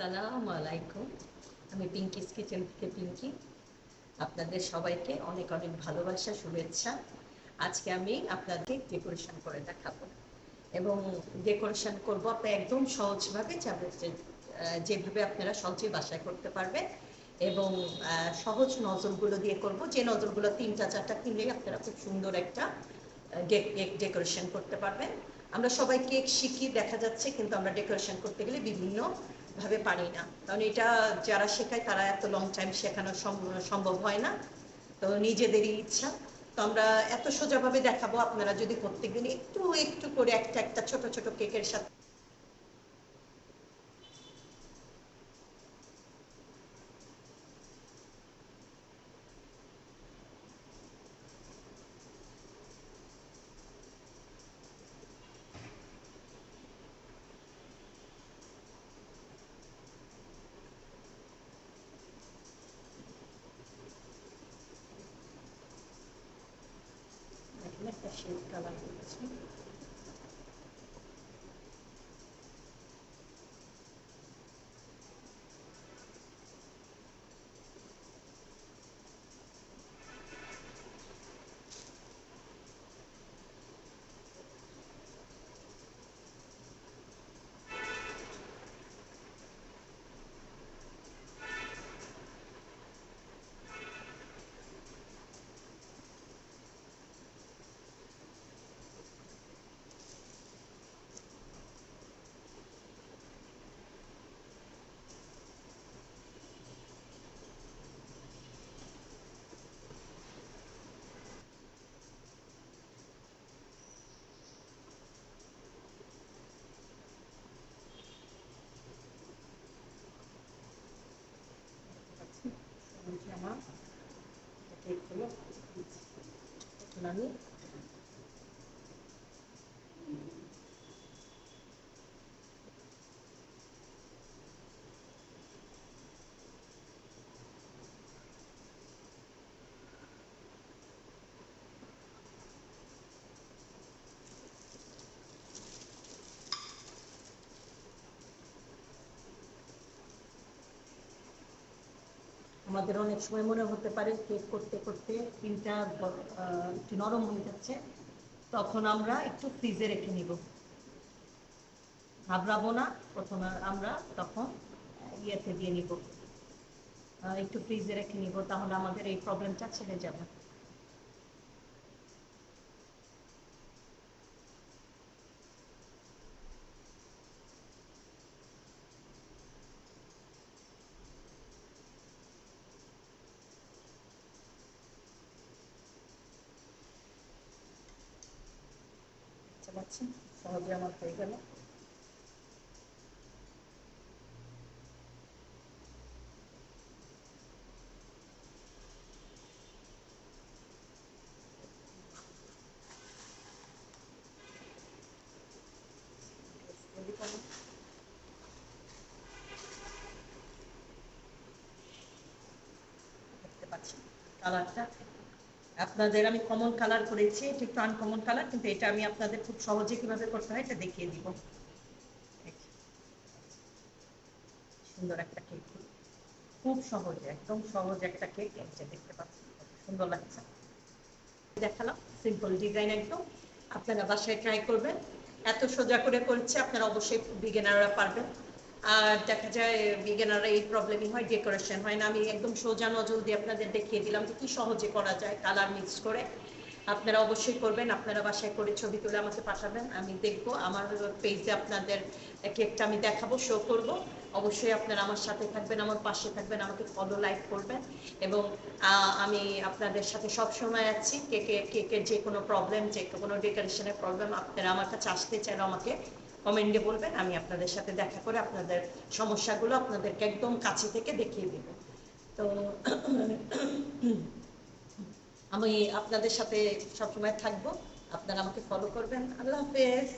আসসালামু আলাইকুম। আমি পিঙ্কিস কিচেন থেকে পিঙ্কি। আপনাদের সবাইকে অনেক অনেক ভালোবাসা, শুভেচ্ছা। আজকে আমি আপনাদের ডেকোরেশন করে দেখাবো এবং ডেকোরেশন করব আপনার একদম সহজভাবে, যেভাবে আপনারা সহজে বাসায় করতে পারবেন এবং সহজ নজরগুলো দিয়ে করব। যে নজরগুলো 3টা 4টা কিনলেই আপনারা খুব সুন্দর একটা ডেকোরেশন করতে পারবেন। আমরা সবাই কেক শিখি দেখা যাচ্ছে, কিন্তু আমরা ডেকোরেশন করতে গেলে বিভিন্ন ভাবে পারি না, কারণ এটা যারা শেখায় তারা এত লং টাইম শেখানো সম্ভব হয় না, তো নিজেদেরই ইচ্ছা। তো আমরা এত সোজাভাবে দেখাবো, আপনারা যদি প্রত্যেকদিন একটু একটু করে একটা একটা ছোট ছোট কেকের সাথে একটা শেড কালার করেছি। আমার কেকগুলো এখন আমি আমাদের অনেক সময় মনে হতে পারে কেক করতে করতে তিনটা একটু নরম হয়ে যাচ্ছে, তখন আমরা একটু ফ্রিজে রেখে নিব, ঘাবড়াবো না। প্রথমে আমরা তখন ইয়েতে দিয়ে নিব, একটু ফ্রিজে রেখে নিব, তাহলে আমাদের এই প্রবলেমটা ছেড়ে যাবে। বুঝতে পারছেন, সহজে আমার হয়ে গেল। দেখতে পাচ্ছেন কালারটা, আপনাদের আমি কমন কালার করেছি, এটা একটু আনকমন কালার, কিন্তু এটা আমি আপনাদের খুব সহজে কিভাবে করতে হয় এটা দেখিয়ে দিব। সুন্দর একটা কেক, খুব সহজে, একদম সহজ একটা কেক, এটা দেখতে পাচ্ছেন সুন্দর লাগছে। দেখালাম সিম্পল ডিজাইন একদম, আপনারা বাসায় ট্রাই করবেন। এত সোজা করে করছে, আপনারা অবশ্যই বিগিনাররা পারবেন। আর দেখা যায় বিগিনাররা এই প্রবলেমই হয়, ডেকোরেশন হয় না। আমি একদম সোজা নজল দিয়ে আপনাদের দেখিয়ে দিলাম যে কি সহজে করা যায় কালার মিক্স করে। আপনারা অবশ্যই করবেন, আপনারা বাসায় করে ছবি তুলে আমাকে পাঠাবেন, আমি দেখবো। আমার পেজে আপনাদের কেকটা আমি দেখাবো, শো করব। অবশ্যই আপনারা আমার সাথে থাকবেন, আমার পাশে থাকবেন, আমাকে ফলো লাইক করবেন। এবং আমি আপনাদের সাথে সব সময় আছি। কেকের যে কোনো প্রবলেম, যে কোনো ডেকোরেশনের প্রবলেম, আপনারা আমার কাছে আসতে চাইলে আমাকে কমেন্টে বলবেন, আমি আপনাদের সাথে দেখা করে আপনাদের সমস্যাগুলো আপনাদেরকে একদম কাছে থেকে দেখিয়ে দেব। তো আমি আপনাদের সাথে সবসময় থাকবো, আপনারা আমাকে ফলো করবেন। আল্লাহ হাফেজ।